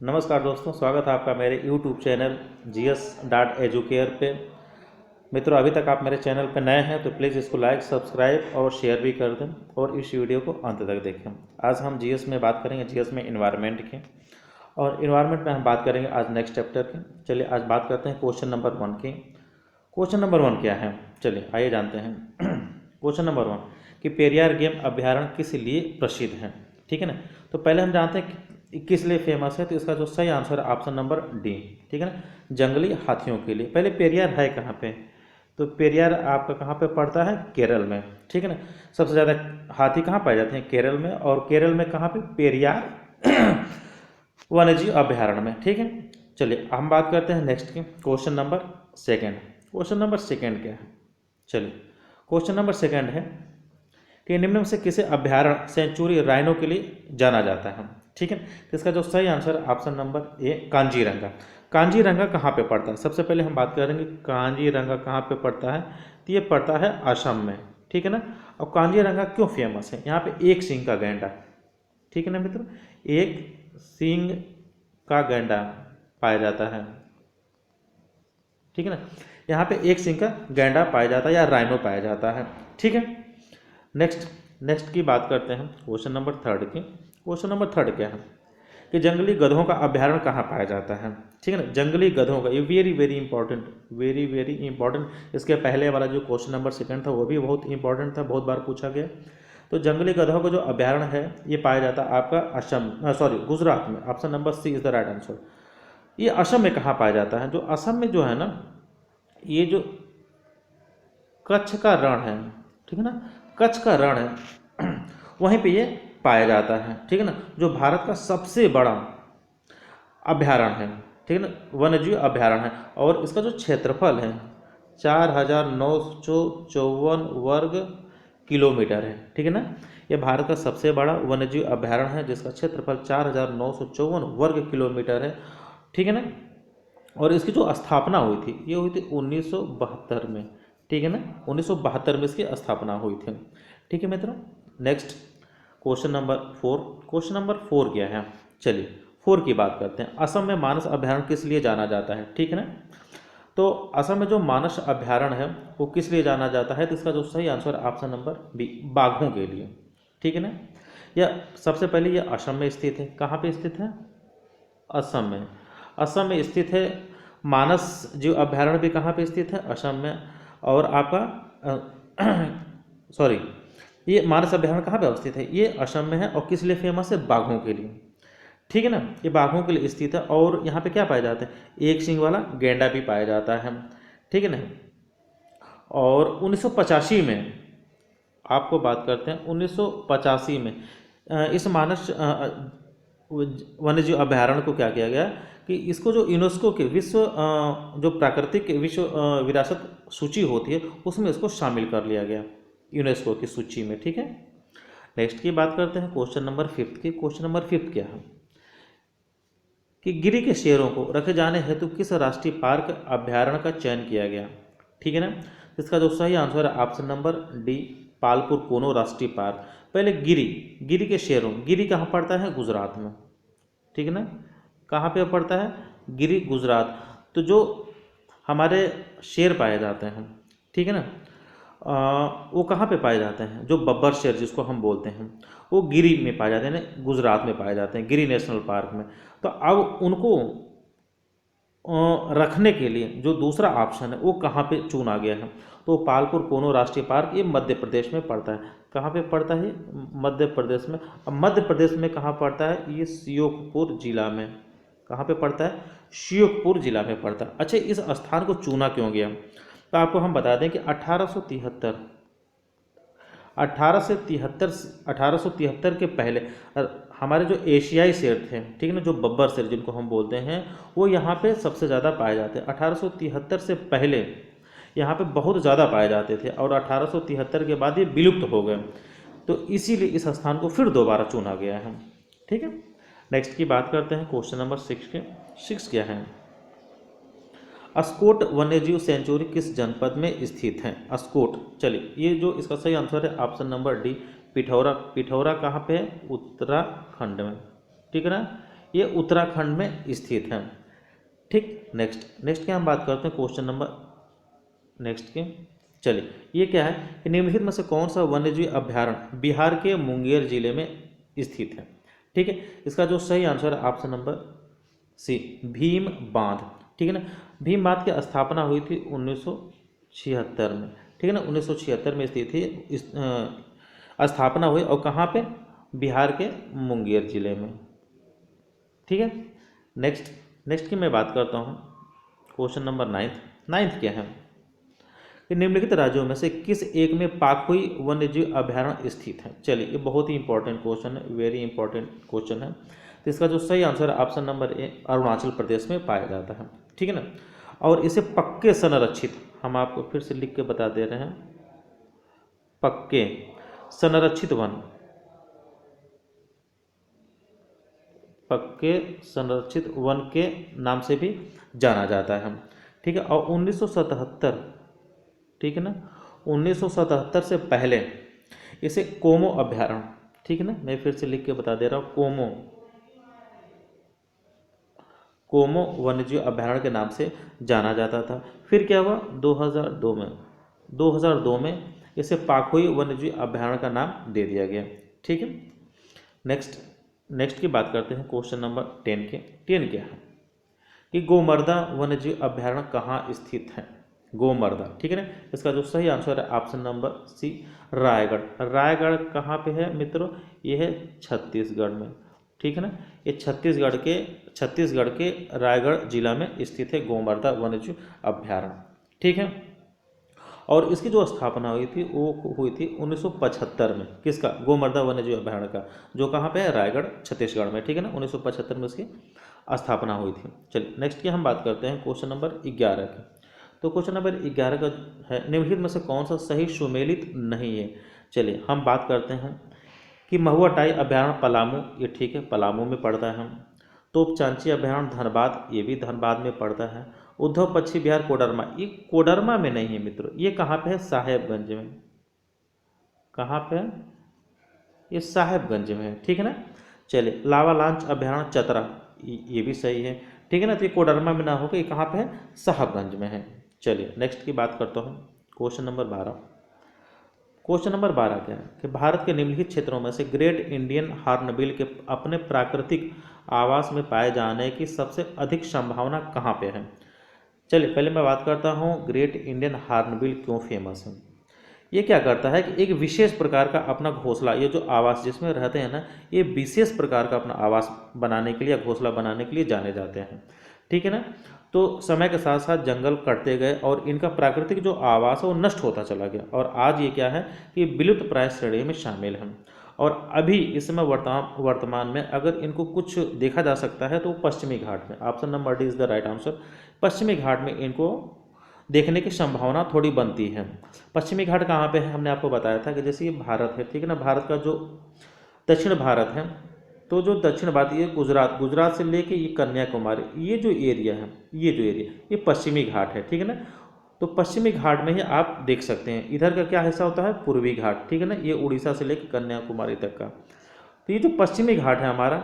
नमस्कार दोस्तों, स्वागत है आपका मेरे YouTube चैनल GS.Educare पे। मित्रों, अभी तक आप मेरे चैनल पे नए हैं तो प्लीज़ इसको लाइक, सब्सक्राइब और शेयर भी कर दें और इस वीडियो को अंत तक देखें। आज हम GS में बात करेंगे, GS में इन्वायरमेंट की, और इन्वायरमेंट में हम बात करेंगे आज नेक्स्ट चैप्टर की। चलिए आज बात करते हैं क्वेश्चन नंबर 1 की। क्वेश्चन नंबर 1 क्या है, चलिए आइए जानते हैं। क्वेश्चन नंबर 1 कि पेरियार गेम अभ्यारण्य किस लिए प्रसिद्ध है। ठीक है ना, तो पहले हम जानते हैं कि किस लिए फेमस है, तो इसका जो सही आंसर है ऑप्शन नंबर डी। ठीक है ना, जंगली हाथियों के लिए। पहले पेरियार है कहाँ पे, तो पेरियार आपका कहाँ पे पड़ता है, केरल में। ठीक है ना, सबसे ज़्यादा हाथी कहाँ पाए जाते हैं, केरल में। और केरल में कहाँ पे, पेरियार वन्यजीव अभ्यारण्य में। ठीक है, चलिए हम बात करते हैं नेक्स्ट की। Question number second. Question number second क्या है, चलिए क्वेश्चन नंबर सेकेंड है कि निम्न में से किसे अभ्यारण्य सेंचुरी राइनो के लिए जाना जाता है। ठीक है, तो इसका जो सही आंसर है option number A, Kaziranga. Kaziranga कहाँ पे पड़ता है, सबसे पहले हम बात करेंगे कांजीरंगा कहाँ पे पड़ता है, तो ये पड़ता है असम में। ठीक है ना, और कांजीरंगा क्यों फेमस है, यहाँ पे एक सिंह का गैंडा। ठीक है ना मित्रों, एक सिंह का गैंडा पाया जाता है। ठीक है ना, यहाँ पे एक सिंह का गैंडा पाया जाता है या राइनो पाया जाता है। ठीक है, नेक्स्ट की बात करते हैं क्वेश्चन नंबर थर्ड की। क्वेश्चन नंबर थर्ड क्या है कि जंगली गधों का अभ्यारण्य कहाँ पाया जाता है। ठीक है ना, जंगली गधों का, ये very very important, very very important. इसके पहले वाला जो क्वेश्चन नंबर सेकंड था वो भी बहुत इंपॉर्टेंट था, बहुत बार पूछा गया। तो जंगली गधों का जो अभ्यारण्य है ये पाया जाता है आपका असम, सॉरी गुजरात में। Option number C is the right answer. ये असम में कहाँ पाया जाता है, जो असम में जो है ना, ये जो कच्छ का रण है, ठीक है ना, कच्छ का रण है, वहीं पे ये पाया जाता है। ठीक है ना, जो भारत का सबसे बड़ा अभ्यारण्य है। ठीक है ना, वन्यजीव अभ्यारण्य है, और इसका जो क्षेत्रफल है 4,954 वर्ग किलोमीटर है। ठीक है ना, यह भारत का सबसे बड़ा वन्यजीव अभ्यारण्य है जिसका क्षेत्रफल 4,954 वर्ग किलोमीटर है। ठीक है ना, और इसकी जो स्थापना हुई थी ये हुई थी 1972 में। ठीक है ना, 1972 में इसकी स्थापना हुई थी। ठीक है मित्रों, next question number 4। Question number 4 क्या है, चलिए 4 की बात करते हैं। असम में मानस अभ्यारण्य किस लिए जाना जाता है। ठीक है ना, तो असम में जो मानस अभ्यारण्य है वो किस लिए जाना जाता है, तो इसका जो सही आंसर ऑप्शन नंबर बी, बाघों के लिए। ठीक है ना, यह सबसे पहले यह असम में स्थित है। कहाँ पे स्थित है, असम में। असम में स्थित है। मानस जीव अभ्यारण्य भी कहाँ पे स्थित है, असम में। और आपका सॉरी, ये मानस अभ्यारण्य कहाँ पे अवस्थित है, ये असम में है। और किस लिए फेमस है, बाघों के लिए। ठीक है ना, ये बाघों के लिए स्थित है। और यहाँ पे क्या पाया जाता है, एक सिंग वाला गैंडा भी पाया जाता है। ठीक है ना, और 1985 में आपको बात करते हैं, 1985 में इस मानस वन्यजीव अभ्यारण्य को क्या किया गया कि इसको जो यूनेस्को के विश्व जो प्राकृतिक विश्व विरासत सूची होती है उसमें इसको शामिल कर लिया गया, यूनेस्को की सूची में। ठीक है, नेक्स्ट की बात करते हैं क्वेश्चन नंबर 5 की। क्वेश्चन नंबर 5 क्या है कि गिरी के शेरों को रखे जाने हेतु किस राष्ट्रीय पार्क अभ्यारण्य का चयन किया गया। ठीक है ना, इसका जो सही आंसर है ऑप्शन नंबर डी, पालपुर कोनो राष्ट्रीय पार्क। पहले गिरी के शेरों, गिरी कहाँ पड़ता है, गुजरात में। ठीक है ना, कहाँ पे पड़ता है, गिरी गुजरात। तो जो हमारे शेर पाए जाते हैं, ठीक है ना, वो कहाँ पे पाए जाते हैं, जो बब्बर शेर जिसको हम बोलते हैं, वो गिरी में पाए जाते हैं, गुजरात में पाए जाते हैं, गिरी नेशनल पार्क में। तो अब उनको रखने के लिए जो दूसरा ऑप्शन है वो कहाँ पे चुना गया है, तो पालपुर कोनो राष्ट्रीय पार्क, ये मध्य प्रदेश में पड़ता है। कहाँ पे पड़ता है, मध्य प्रदेश में। अब मध्य प्रदेश में कहाँ पड़ता है, ये श्योपुर जिला में। कहाँ पे पड़ता है, श्योपुर जिला में पड़ता है। अच्छा, इस स्थान को चुना क्यों गया, तो आपको हम बता दें कि 1873 के पहले हमारे जो एशियाई शेर थे, ठीक है ना, जो बब्बर शेर जिनको हम बोलते हैं, वो यहाँ पे सबसे ज़्यादा पाए जाते हैं। 1873 से पहले यहाँ पे बहुत ज़्यादा पाए जाते थे, और 1873 के बाद ये विलुप्त हो गए। तो इसीलिए इस स्थान को फिर दोबारा चुना गया है। ठीक है, नेक्स्ट की बात करते हैं क्वेश्चन नंबर 6 के। 6 क्या है, अस्कोट वन्यजीव सेंचुरी किस जनपद में स्थित है। अस्कोट, चलिए ये जो इसका सही आंसर है ऑप्शन नंबर डी, पिठौरा। पिठौरा कहाँ पे है, उत्तराखंड में। ठीक है ना, ये उत्तराखंड में स्थित है। ठीक, नेक्स्ट की हम बात करते हैं क्वेश्चन नंबर नेक्स्ट के। चलिए, ये क्या है कि निम्नलिखित में से कौन सा वन्यजीव अभ्यारण्य बिहार के मुंगेर जिले में स्थित है। ठीक है, इसका जो सही आंसर है ऑप्शन नंबर सी, भीम बांध। ठीक है ना, भीम बांध की स्थापना हुई थी 1976 में। ठीक है ना, 1976 में स्थित थी स्थापना हुई, और कहाँ पे, बिहार के मुंगेर जिले में। ठीक है, नेक्स्ट की मैं बात करता हूँ क्वेश्चन नंबर नाइन्थ क्या है कि निम्नलिखित राज्यों में से किस एक में पाखुई वन्यजीव अभ्यारण्य स्थित है। चलिए, ये बहुत ही इंपॉर्टेंट क्वेश्चन है, वेरी इंपॉर्टेंट क्वेश्चन है। तो इसका जो सही आंसर है option number A, Arunachal Pradesh में पाया जाता है। ठीक है ना, और इसे पक्के संरक्षित, हम आपको फिर से लिख के बता दे रहे हैं, पक्के संरक्षित वन, पक्के संरक्षित वन के नाम से भी जाना जाता है। ठीक है, और 1977, ठीक है ना, 1977 से पहले इसे कोमो अभ्यारण्य, ठीक है ना, मैं फिर से लिख के बता दे रहा हूँ, कोमो वन्यजीव अभ्यारण्य के नाम से जाना जाता था। फिर क्या हुआ, 2002 में इसे पाखुई वन्यजीव अभ्यारण्य का नाम दे दिया गया। ठीक है, नेक्स्ट की बात करते हैं क्वेश्चन नंबर 10 के। 10 क्या है कि गोमर्दा वन्यजीव अभ्यारण्य कहाँ स्थित है। गोमर्दा, ठीक है ना, इसका जो सही आंसर है ऑप्शन नंबर सी, रायगढ़ कहाँ पे है मित्रों, ये है छत्तीसगढ़ में। ठीक है ना, ये छत्तीसगढ़ के रायगढ़ जिला में स्थित है गोमर्दा वन्यजीव अभ्यारण्य। ठीक है, और इसकी जो स्थापना हुई थी वो हुई थी 1975 में। किसका, गोमर्दा वन्यजीव अभ्यारण्य का, जो कहाँ पे है, रायगढ़ छत्तीसगढ़ में। ठीक है ना, 1975 में उसकी स्थापना हुई थी। चलिए, नेक्स्ट की हम बात करते हैं क्वेश्चन नंबर 11 की। तो क्वेश्चन नंबर 11 का है, निम्नलिखित में से कौन सा सही सुमेलित नहीं है। चलिए, हम बात करते हैं कि महुआ टाई अभ्यारण्य पलामू, ये ठीक है, पलामू में पड़ता है। तोपचांची अभ्यारण्य धनबाद, ये भी धनबाद में पड़ता है। उद्धव पक्षी विहार कोडरमा, ये कोडरमा में नहीं है मित्रों, ये कहाँ पे है, साहेबगंज में। कहाँ पे है, ये साहेबगंज में है। ठीक है ना, चलिए, लावा लांच अभ्यारण्य चतरा, ये भी सही है। ठीक है ना, तो ये कोडरमा में ना होकर ये कहाँ पे है, साहबगंज में है। चलिए, नेक्स्ट की बात करता हूँ क्वेश्चन नंबर 12। क्वेश्चन नंबर 12 क्या है कि भारत के निम्नलिखित क्षेत्रों में से ग्रेट इंडियन हॉर्नबिल के अपने प्राकृतिक आवास में पाए जाने की सबसे अधिक संभावना कहाँ पे है। चलिए, पहले मैं बात करता हूँ ग्रेट इंडियन हॉर्नबिल क्यों फेमस है। ये क्या करता है कि एक विशेष प्रकार का अपना घोंसला, ये जो आवास जिसमें रहते हैं ना, ये विशेष प्रकार का अपना आवास बनाने के लिए या घोंसला बनाने के लिए जाने जाते हैं। ठीक है ना, तो समय के साथ साथ जंगल कटते गए और इनका प्राकृतिक जो आवास है वो नष्ट होता चला गया, और आज ये क्या है कि विलुप्त प्राय श्रेणी में शामिल है। और अभी इस समय वर्तमान में अगर इनको कुछ देखा जा सकता है तो पश्चिमी घाट में, option number D is the right answer, पश्चिमी घाट में इनको देखने की संभावना थोड़ी बनती है। पश्चिमी घाट कहाँ पे है, हमने आपको बताया था कि जैसे ये भारत है, ठीक है ना, भारत का जो दक्षिण भारत है, तो जो दक्षिण भारत, ये गुजरात से लेके ये कन्याकुमारी, ये जो एरिया है, ये पश्चिमी घाट है। ठीक है ना, तो पश्चिमी घाट में ही आप देख सकते हैं। इधर का क्या हिस्सा होता है, पूर्वी घाट। ठीक है ना, ये उड़ीसा से लेकर कन्याकुमारी तक का। तो ये जो पश्चिमी घाट है हमारा,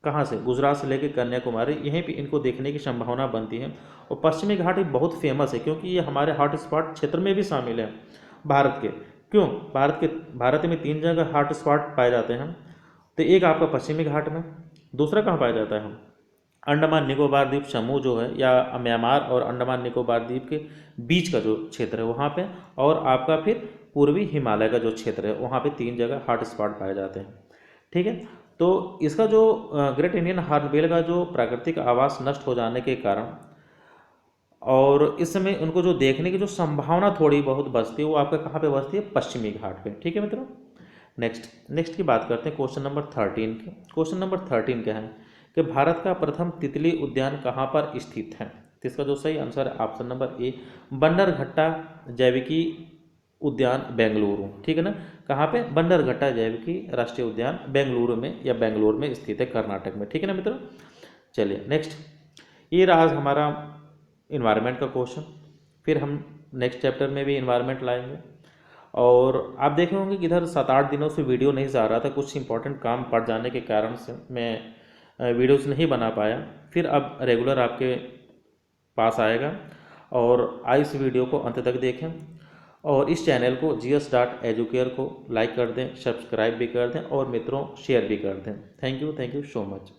कहाँ से, गुजरात से लेकर कन्याकुमारी, यहीं पे इनको देखने की संभावना बनती है। और पश्चिमी घाट ये बहुत फेमस है क्योंकि ये हमारे हॉट स्पॉट क्षेत्र में भी शामिल है भारत के। क्यों, भारत में 3 जगह हॉट स्पॉट पाए जाते हैं। तो एक आपका पश्चिमी घाट में, दूसरा कहाँ पाया जाता है, अंडमान निकोबार द्वीप समूह जो है, या म्यांमार और अंडमान निकोबार द्वीप के बीच का जो क्षेत्र है वहाँ पे, और आपका फिर पूर्वी हिमालय का जो क्षेत्र है वहाँ पे 3 जगह हॉट स्पॉट पाए जाते हैं। ठीक है, तो इसका जो ग्रेट इंडियन हॉर्नबिल का जो प्राकृतिक आवास नष्ट हो जाने के कारण, और इस समय उनको जो देखने की जो संभावना थोड़ी बहुत बचती है, वो आपका कहाँ पे बचती है, पश्चिमी घाट पे। ठीक है मित्रों, नेक्स्ट की बात करते हैं क्वेश्चन नंबर 13 की। क्वेश्चन नंबर 13 क्या है कि भारत का प्रथम तितली उद्यान कहाँ पर स्थित है। तो इसका जो सही आंसर है ऑप्शन नंबर ए, बन्नरघट्टा जैविकी उद्यान बेंगलुरु। ठीक है ना, कहाँ पे, बन्नरघट्टा जैविकी राष्ट्रीय उद्यान बेंगलुरु में, या बेंगलोर में स्थित है, कर्नाटक में। ठीक है ना मित्रों, चलिए नेक्स्ट, ये रहा हमारा इन्वायरमेंट का क्वेश्चन। फिर हम नेक्स्ट चैप्टर में भी इन्वायरमेंट लाएंगे। और आप देखे होंगे कि इधर 7-8 दिनों से वीडियो नहीं जा रहा था, कुछ इंपॉर्टेंट काम पड़ जाने के कारण से मैं वीडियोस नहीं बना पाया, फिर अब रेगुलर आपके पास आएगा। और इस वीडियो को अंत तक देखें और इस चैनल को GS.Educare को लाइक कर दें, सब्सक्राइब भी कर दें और मित्रों शेयर भी कर दें। Thank you so much.